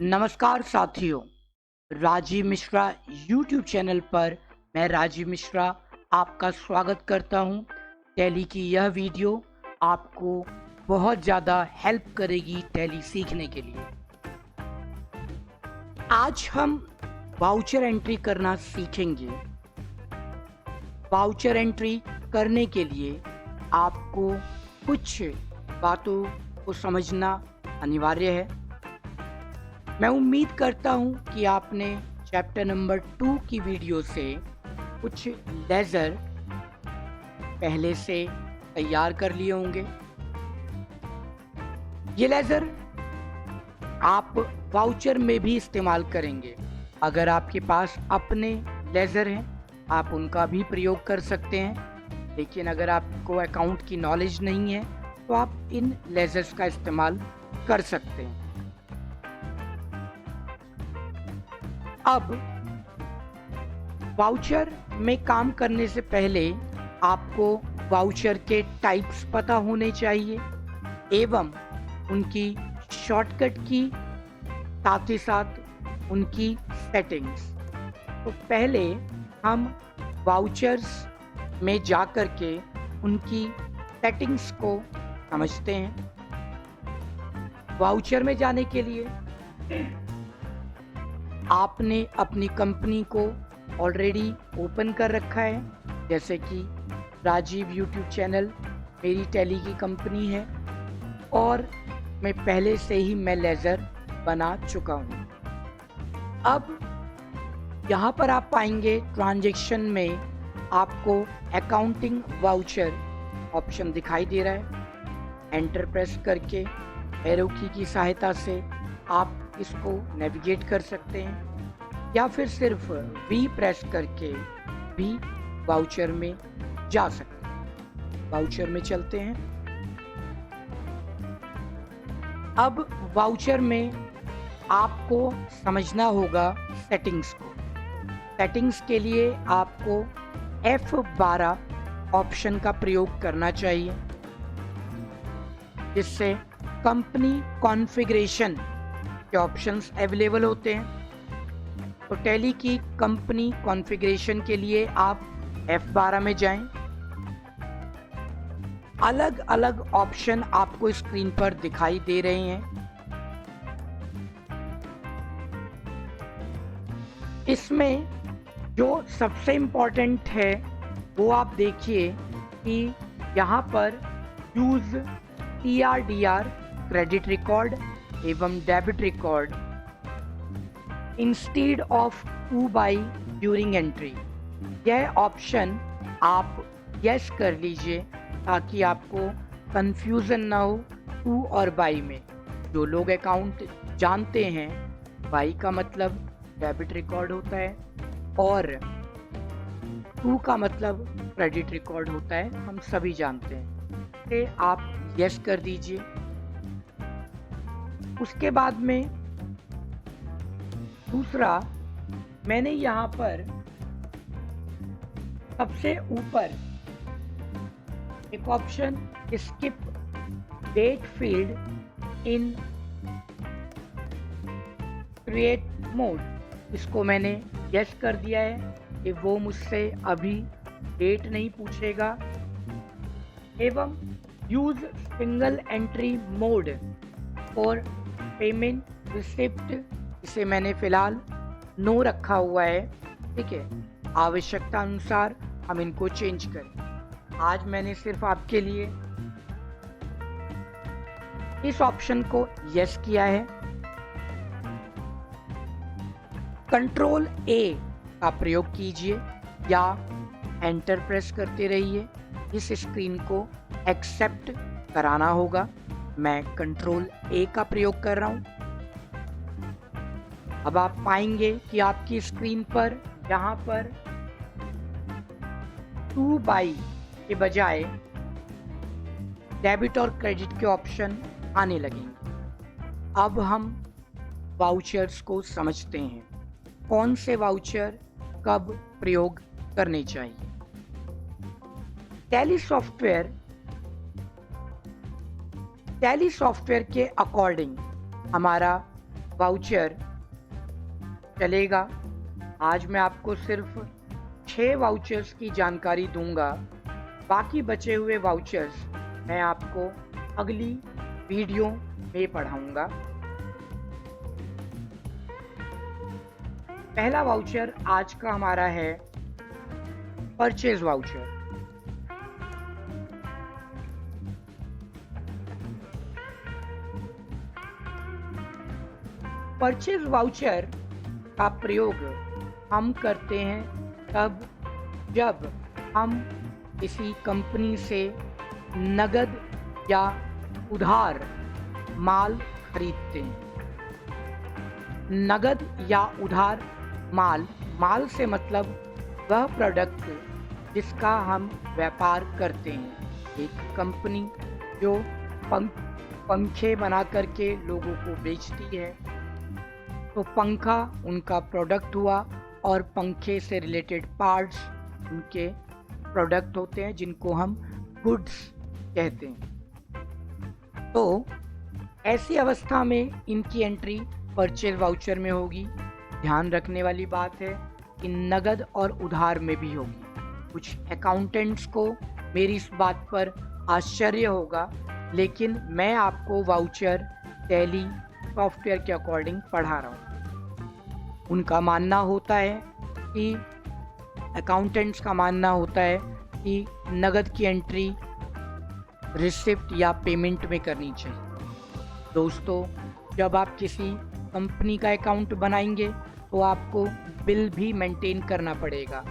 नमस्कार साथियों, Rajiv Mishra YouTube channel पर मैं राजीव मिश्रा आपका स्वागत करता हूं। टैली की यह वीडियो आपको बहुत ज़्यादा हेल्प करेगी टैली सीखने के लिए। आज हम वाउचर एंट्री करना सीखेंगे। वाउचर एंट्री करने के लिए आपको कुछ बातों को समझना अनिवार्य है। मैं उम्मीद करता हूं कि आपने चैप्टर नंबर 2 की वीडियो से कुछ लेज़र पहले से तैयार कर लिए होंगे। ये लेज़र आप वाउचर में भी इस्तेमाल करेंगे। अगर आपके पास अपने लेज़र हैं, आप उनका भी प्रयोग कर सकते हैं। लेकिन अगर आपको अकाउंट की नॉलेज नहीं है, तो आप इन लेज़र्स का इस्तेमाल कर सकते हैं। अब वाउचर में काम करने से पहले आपको वाउचर के टाइप्स पता होने चाहिए एवं उनकी शॉर्टकट की, साथ ही साथ उनकी सेटिंग्स। तो पहले हम वाउचर्स में जा कर के उनकी सेटिंग्स को समझते हैं। वाउचर में जाने के लिए आपने अपनी कंपनी को ऑलरेडी ओपन कर रखा है, जैसे कि राजीव यूट्यूब चैनल मेरी टैली की कंपनी है और मैं पहले से ही मैं लेज़र बना चुका हूँ। अब यहाँ पर आप पाएंगे ट्रांजैक्शन में आपको अकाउंटिंग वाउचर ऑप्शन दिखाई दे रहा है। एंटर प्रेस करके एरो की सहायता से आप इसको नेविगेट कर सकते हैं या फिर सिर्फ वी प्रेस करके भी वाउचर में जा सकते हैं। वाउचर में चलते हैं। अब वाउचर में आपको समझना होगा सेटिंग्स को। सेटिंग्स के लिए आपको F12 ऑप्शन का प्रयोग करना चाहिए, जिससे कंपनी कॉन्फ़िगरेशन के ऑप्शंस अवेलेबल होते हैं। तो टैली की कंपनी कॉन्फ़िगरेशन के लिए आप F12 में जाएं। अलग अलग ऑप्शन आपको स्क्रीन पर दिखाई दे रहे हैं। इसमें जो सबसे इम्पोर्टेंट है वो आप देखिए कि यहाँ पर यूज TRDR क्रेडिट रिकॉर्ड एवं debit record instead of two by during entry, यह ऑप्शन आप यस कर लीजिए ताकि आपको कंफ्यूजन ना हो टू और बाई में। जो लोग अकाउंट जानते हैं, बाई का मतलब डेबिट रिकॉर्ड होता है और टू का मतलब क्रेडिट रिकॉर्ड होता है, हम सभी जानते हैं। तो आप यस कर दीजिए। उसके बाद में दूसरा, मैंने यहाँ पर सबसे ऊपर एक option skip date field in create mode, इसको मैंने यस कर दिया है कि वो मुझसे अभी डेट नहीं पूछेगा। एवं यूज सिंगल एंट्री मोड और पेमेंट रिसिप्ट, इसे मैंने फिलहाल नो रखा हुआ है। ठीक है, आवश्यकता अनुसार हम इनको चेंज करें। आज मैंने सिर्फ आपके लिए इस ऑप्शन को यस किया है। कंट्रोल A का प्रयोग कीजिए या एंटर प्रेस करते रहिए। इस स्क्रीन को एक्सेप्ट कराना होगा। मैं कंट्रोल A का प्रयोग कर रहा हूं। अब आप पाएंगे कि आपकी स्क्रीन पर यहाँ पर टू बाई के बजाय डेबिट और क्रेडिट के ऑप्शन आने लगेंगे। अब हम वाउचर्स को समझते हैं, कौन से वाउचर कब प्रयोग करने चाहिए। टैली सॉफ्टवेयर के अकॉर्डिंग हमारा वाउचर चलेगा। आज मैं आपको सिर्फ 6 वाउचर्स की जानकारी दूंगा। बाकी बचे हुए वाउचर्स मैं आपको अगली वीडियो में पढ़ाऊंगा। पहला वाउचर आज का हमारा है परचेज वाउचर। परचेज वाउचर का प्रयोग हम करते हैं तब जब हम किसी कंपनी से नगद या उधार माल खरीदते हैं। नगद या उधार माल से मतलब वह प्रोडक्ट जिसका हम व्यापार करते हैं। एक कंपनी जो पंखे बना करके लोगों को बेचती है, तो पंखा उनका प्रोडक्ट हुआ और पंखे से रिलेटेड पार्ट्स उनके प्रोडक्ट होते हैं जिनको हम गुड्स कहते हैं। तो ऐसी अवस्था में इनकी एंट्री परचेज वाउचर में होगी। ध्यान रखने वाली बात है कि नगद और उधार में भी होगी। कुछ अकाउंटेंट्स को मेरी इस बात पर आश्चर्य होगा, लेकिन मैं आपको वाउचर टैली सॉफ्टवेयर के अकॉर्डिंग पढ़ा रहा हूँ। उनका मानना होता है कि अकाउंटेंट्स का मानना होता है कि नगद की एंट्री रिसिप्ट या पेमेंट में करनी चाहिए। दोस्तों, जब आप किसी कंपनी का अकाउंट बनाएंगे तो आपको बिल भी मेंटेन करना पड़ेगा।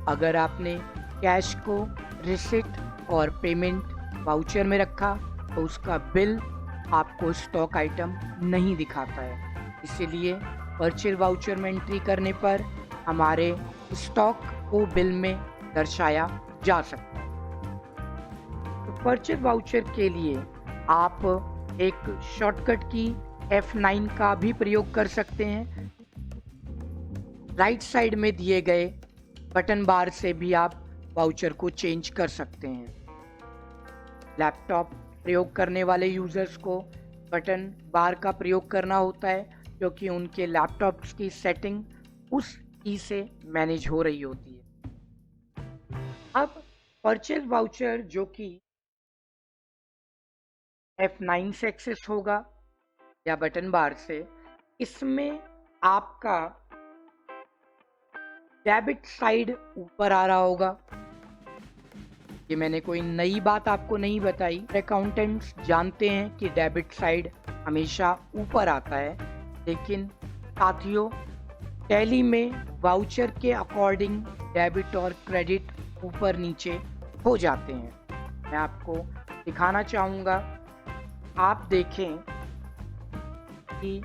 अगर आपने कैश को रिसिप्ट और पेमेंट वाउचर में रखा तो उसका बिल आपको स्टॉक आइटम नहीं दिखाता है। इसीलिए परचेज वाउचर में एंट्री करने पर हमारे स्टॉक को बिल में दर्शाया जा सकता है। तो परचेज वाउचर के लिए आप एक शॉर्टकट की F9 का भी प्रयोग कर सकते हैं। राइट साइड में दिए गए बटन बार से भी आप वाउचर को चेंज कर सकते हैं। लैपटॉप प्रयोग करने वाले यूजर्स को बटन बार का प्रयोग करना होता है, क्योंकि उनके लैपटॉप्स की सेटिंग उस की से मैनेज हो रही होती है। अब परचेज वाउचर जो कि F9 से एक्सेस होगा या बटन बार से, इसमें आपका डेबिट साइड ऊपर आ रहा होगा। ये मैंने कोई नई बात आपको नहीं बताई। अकाउंटेंट्स जानते हैं कि डेबिट साइड हमेशा ऊपर आता है, लेकिन साथियों टैली में वाउचर के अकॉर्डिंग डेबिट और क्रेडिट ऊपर नीचे हो जाते हैं। मैं आपको दिखाना चाहूँगा। आप देखें कि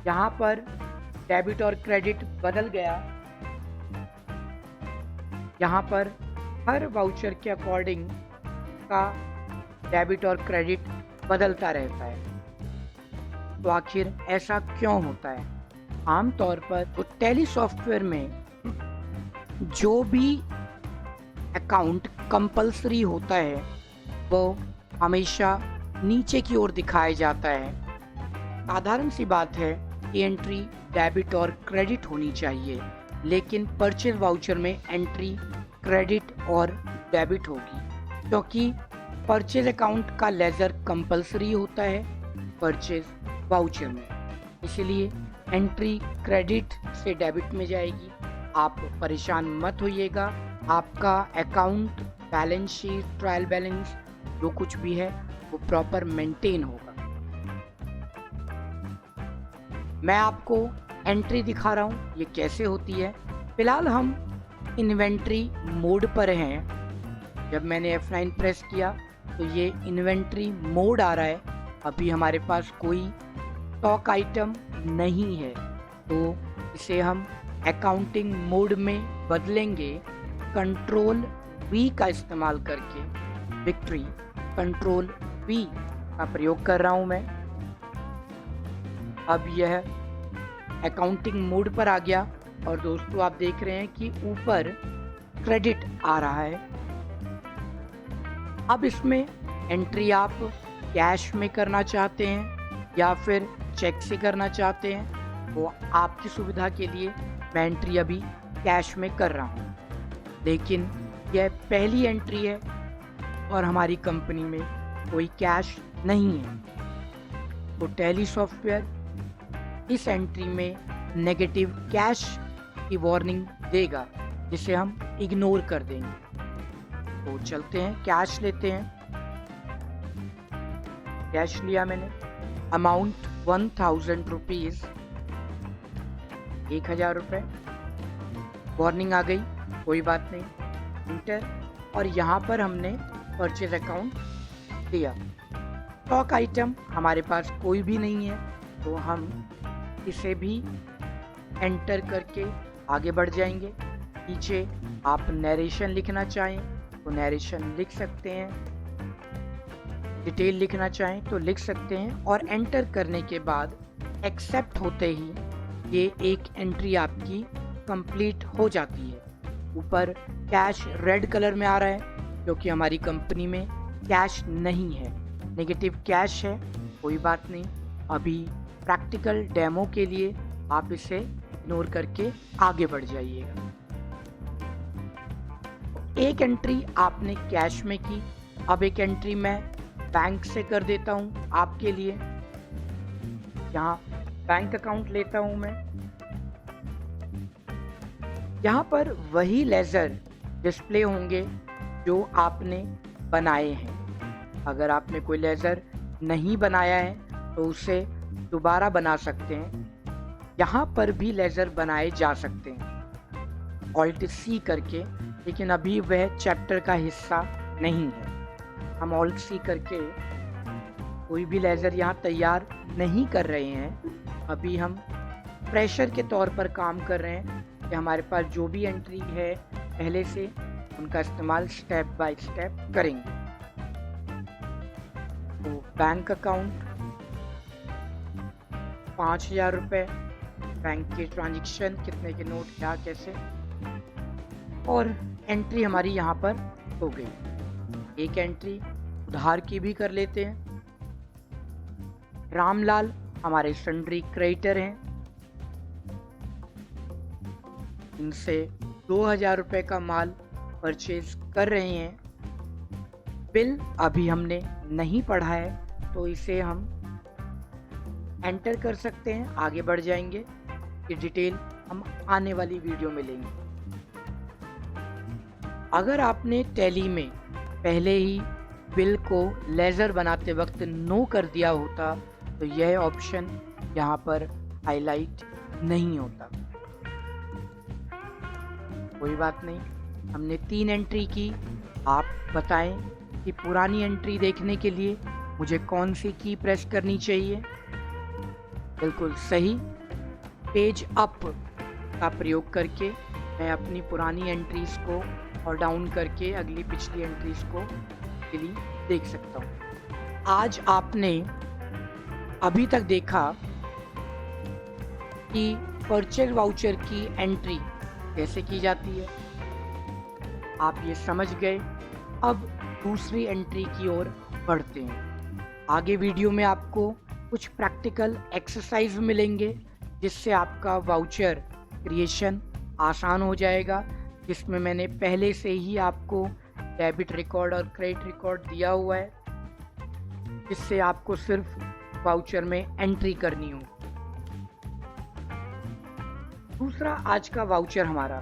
यहाँ पर डेबिट और क्रेडिट बदल गया। यहाँ पर हर वाउचर के अकॉर्डिंग का डेबिट और क्रेडिट बदलता रहता है। तो आखिर ऐसा क्यों होता है? आमतौर पर तो टैली सॉफ्टवेयर में जो भी अकाउंट कंपल्सरी होता है वो हमेशा नीचे की ओर दिखाया जाता है। साधारण सी बात है कि एंट्री डेबिट और क्रेडिट होनी चाहिए, लेकिन परचेज वाउचर में एंट्री क्रेडिट और डेबिट होगी, क्योंकि परचेज अकाउंट का लेजर कंपल्सरी होता है परचेज वाउचर में। इसलिए एंट्री क्रेडिट से डेबिट में जाएगी। आप परेशान मत होइएगा। आपका account, balance sheet, trial balance जो कुछ भी है वो प्रॉपर मेंटेन होगा। मैं आपको एंट्री दिखा रहा हूँ ये कैसे होती है। फिलहाल हम इन्वेंट्री मोड पर हैं। जब मैंने F9 प्रेस किया तो ये इन्वेंट्री मोड आ रहा है। अभी हमारे पास कोई स्टॉक आइटम नहीं है, तो इसे हम अकाउंटिंग मोड में बदलेंगे कंट्रोल V का इस्तेमाल करके। विक्ट्री कंट्रोल V का प्रयोग कर रहा हूँ मैं। अब यह अकाउंटिंग मोड पर आ गया और दोस्तों आप देख रहे हैं कि ऊपर क्रेडिट आ रहा है। अब इसमें एंट्री आप कैश में करना चाहते हैं या फिर चेक से करना चाहते हैं, वो आपकी सुविधा के लिए मैं एंट्री अभी कैश में कर रहा हूँ, लेकिन यह पहली एंट्री है और हमारी कंपनी में कोई कैश नहीं है। तो टैली सॉफ्टवेयर इस एंट्री में नेगेटिव कैश की वार्निंग देगा, जिसे हम इग्नोर कर देंगे। तो चलते हैं, कैश लेते हैं। कैश लिया मैंने, अमाउंट 1000 रुपीज़, 1000 रुपये। वार्निंग आ गई, कोई बात नहीं, इंटर। और यहाँ पर हमने परचेज अकाउंट दिया। स्टॉक आइटम हमारे पास कोई भी नहीं है, तो हम इसे भी एंटर करके आगे बढ़ जाएंगे। नीचे आप नरेशन लिखना चाहें तो नरेशन लिख सकते हैं, डिटेल लिखना चाहें तो लिख सकते हैं, और एंटर करने के बाद एक्सेप्ट होते ही ये एक एंट्री आपकी कंप्लीट हो जाती है। ऊपर कैश रेड कलर में आ रहा है क्योंकि हमारी कंपनी में कैश नहीं है, नेगेटिव कैश है। कोई बात नहीं, अभी प्रैक्टिकल डेमो के लिए आप इसे इग्नोर करके आगे बढ़ जाइएगा। एक एंट्री आपने कैश में की, अब एक एंट्री मैं बैंक से कर देता हूं आपके लिए। यहाँ बैंक अकाउंट लेता हूं मैं। यहाँ पर वही लेजर डिस्प्ले होंगे जो आपने बनाए हैं। अगर आपने कोई लेजर नहीं बनाया है तो उसे दोबारा बना सकते हैं। यहाँ पर भी लेजर बनाए जा सकते हैं ऑल्ट सी करके, लेकिन अभी वह चैप्टर का हिस्सा नहीं है। हम ऑल्ट सी करके कोई भी लेजर यहाँ तैयार नहीं कर रहे हैं। अभी हम प्रेशर के तौर पर काम कर रहे हैं कि हमारे पास जो भी एंट्री है पहले से, उनका इस्तेमाल स्टेप बाय स्टेप करेंगे। तो बैंक अकाउंट 5000 रुपये, बैंक के ट्रांजैक्शन कितने के नोट, क्या कैसे, और एंट्री हमारी यहाँ पर हो गई। एक एंट्री उधार की भी कर लेते हैं। रामलाल हमारे सन्ड्री क्रेडिटर हैं, इनसे 2000 रुपये का माल परचेज कर रहे हैं। बिल अभी हमने नहीं पढ़ा है तो इसे हम एंटर कर सकते हैं, आगे बढ़ जाएंगे। ये डिटेल हम आने वाली वीडियो में लेंगे। अगर आपने टैली में पहले ही बिल को लेजर बनाते वक्त नो कर दिया होता तो यह ऑप्शन यहाँ पर हाईलाइट नहीं होता। कोई बात नहीं, हमने 3 एंट्री की। आप बताएं कि पुरानी एंट्री देखने के लिए मुझे कौन सी की प्रेस करनी चाहिए। बिल्कुल सही, पेज अप का प्रयोग करके मैं अपनी पुरानी एंट्रीज को और डाउन करके अगली पिछली एंट्रीज को इजीली देख सकता हूँ। आज आपने अभी तक देखा कि परचेज वाउचर की एंट्री कैसे की जाती है, आप ये समझ गए। अब दूसरी एंट्री की ओर बढ़ते हैं। आगे वीडियो में आपको कुछ प्रैक्टिकल एक्सरसाइज मिलेंगे जिससे आपका वाउचर क्रिएशन आसान हो जाएगा, जिसमें मैंने पहले से ही आपको डेबिट रिकॉर्ड और क्रेडिट रिकॉर्ड दिया हुआ है, जिससे आपको सिर्फ वाउचर में एंट्री करनी हो। दूसरा आज का वाउचर हमारा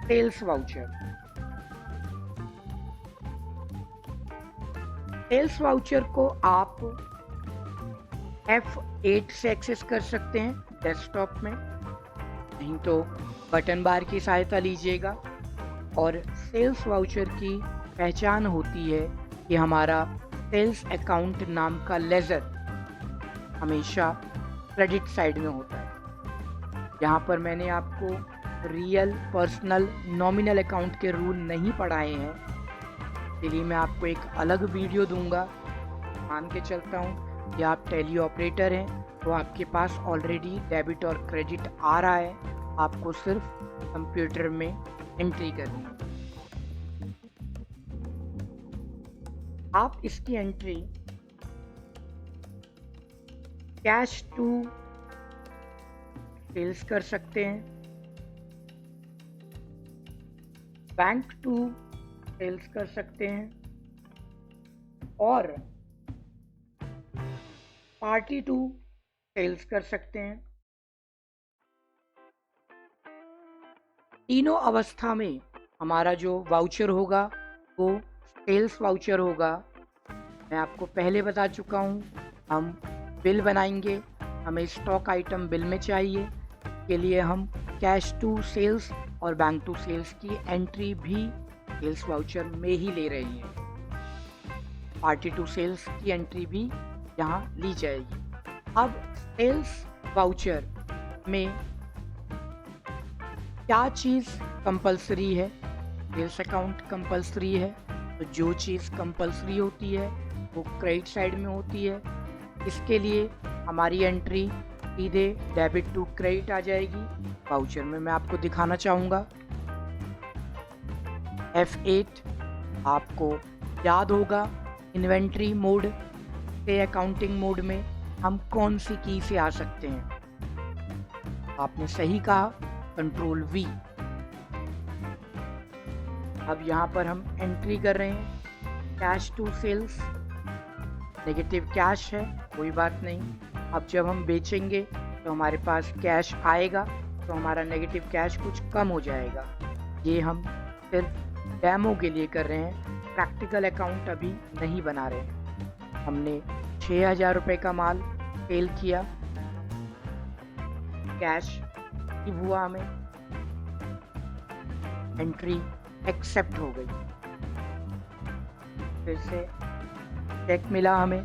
सेल्स वाउचर। सेल्स वाउचर को आप F8 से एक्सेस कर सकते हैं डेस्कटॉप में, नहीं तो बटन बार की सहायता लीजिएगा। और सेल्स वाउचर की पहचान होती है कि हमारा सेल्स अकाउंट नाम का लेजर हमेशा क्रेडिट साइड में होता है। यहाँ पर मैंने आपको रियल, पर्सनल, नॉमिनल अकाउंट के रूल नहीं पढ़ाए हैं, इसलिए मैं आपको एक अलग वीडियो दूंगा। मान के चलता हूँ कि आप टैली ऑपरेटर हैं तो आपके पास ऑलरेडी डेबिट और क्रेडिट आ रहा है, आपको सिर्फ कंप्यूटर में एंट्री करनी है। आप इसकी एंट्री कैश टू सेल्स कर सकते हैं, बैंक टू सेल्स कर सकते हैं और पार्टी टू सेल्स कर सकते हैं। तीनों अवस्था में हमारा जो वाउचर होगा वो सेल्स वाउचर होगा। मैं आपको पहले बता चुका हूँ, हम बिल बनाएंगे, हमें स्टॉक आइटम बिल में चाहिए, के लिए हम कैश टू सेल्स और बैंक टू सेल्स की एंट्री भी सेल्स वाउचर में ही ले रहे हैं। पार्टी टू सेल्स की एंट्री भी यहाँ ली जाएगी। अब सेल्स वाउचर में क्या चीज़ कंपलसरी है? सेल्स अकाउंट कंपलसरी है, तो जो चीज़ कंपलसरी होती है वो क्रेडिट साइड में होती है। इसके लिए हमारी एंट्री सीधे डेबिट टू क्रेडिट आ जाएगी। वाउचर में मैं आपको दिखाना चाहूँगा F8। आपको याद होगा इन्वेंट्री मोड से अकाउंटिंग मोड में हम कौन सी की से आ सकते हैं? आपने सही कहा, कंट्रोल V। अब यहाँ पर हम एंट्री कर रहे हैं cash to sales. Negative cash है, कोई बात नहीं। अब जब हम बेचेंगे तो हमारे पास कैश आएगा, तो हमारा नेगेटिव कैश कुछ कम हो जाएगा। ये हम सिर्फ डेमो के लिए कर रहे हैं, प्रैक्टिकल अकाउंट अभी नहीं बना रहे हैं। हमने 6,000 रुपये का माल सेल किया, कैश हुआ, हमें एंट्री एक्सेप्ट हो गई। फिर से चेक मिला हमें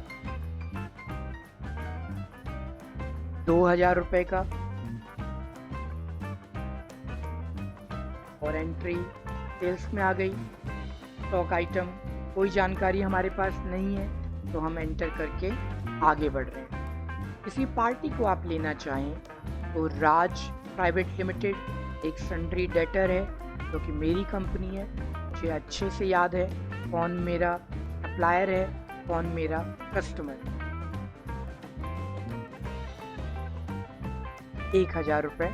2,000 रुपये का और एंट्री सेल्स में आ गई। स्टॉक आइटम कोई जानकारी हमारे पास नहीं है, तो हम एंटर करके आगे बढ़ रहे हैं। किसी पार्टी को आप लेना चाहें तो राज प्राइवेट लिमिटेड एक सन्ड्री डेटर है, जो कि मेरी कंपनी है। मुझे अच्छे से याद है कौन मेरा सप्लायर है, कौन मेरा कस्टमर है। 1,000 रुपये।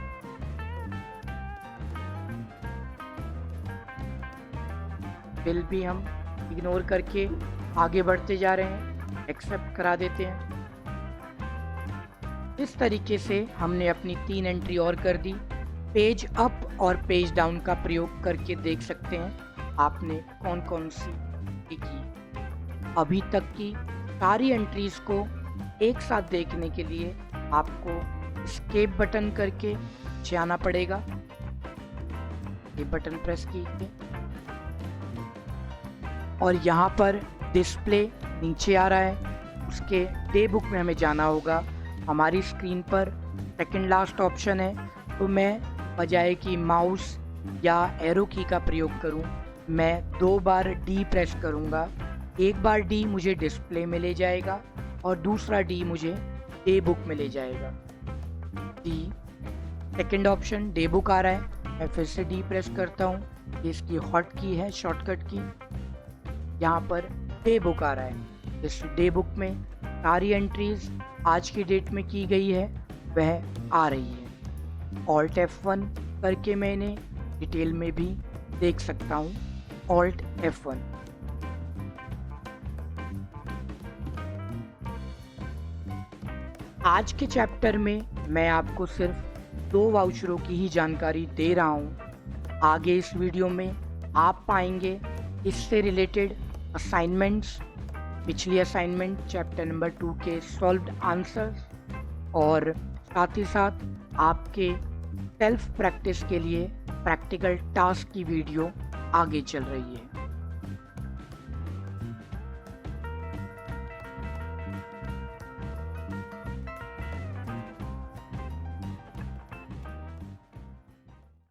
बिल भी हम इग्नोर करके आगे बढ़ते जा रहे हैं, एक्सेप्ट करा देते हैं। इस तरीके से हमने अपनी 3 एंट्री और कर दी। पेज अप और पेज डाउन का प्रयोग करके देख सकते हैं आपने कौन कौन सी की। अभी तक की सारी एंट्रीज को एक साथ देखने के लिए आपको एस्केप बटन करके जाना पड़ेगा। ये बटन प्रेस कीजिए और यहाँ पर डिस्प्ले नीचे आ रहा है, उसके डे बुक में हमें जाना होगा। हमारी स्क्रीन पर सेकंड लास्ट ऑप्शन है, तो मैं बजाय कि माउस या एरो की का प्रयोग करूं, मैं 2 बार डी प्रेस करूंगा। एक बार डी मुझे डिस्प्ले में ले जाएगा और दूसरा डी मुझे डे बुक में ले जाएगा। The second option day book आ रहा है, मैं फिर से डी प्रेस करता हूँ। ये इसकी हॉट की है, शॉर्टकट की। यहाँ पर डे बुक आ रहा है। इस डे बुक में सारी एंट्रीज आज की डेट में की गई है वह आ रही है। Alt F1 करके मैंने डिटेल में भी देख सकता हूँ। Alt F1। आज के चैप्टर में मैं आपको सिर्फ 2 वाउचरों की ही जानकारी दे रहा हूँ। आगे इस वीडियो में आप पाएंगे इससे रिलेटेड असाइनमेंट्स, पिछली असाइनमेंट चैप्टर नंबर 2 के सॉल्व्ड आंसर्स, और साथ ही साथ आपके सेल्फ प्रैक्टिस के लिए प्रैक्टिकल टास्क की वीडियो आगे चल रही है।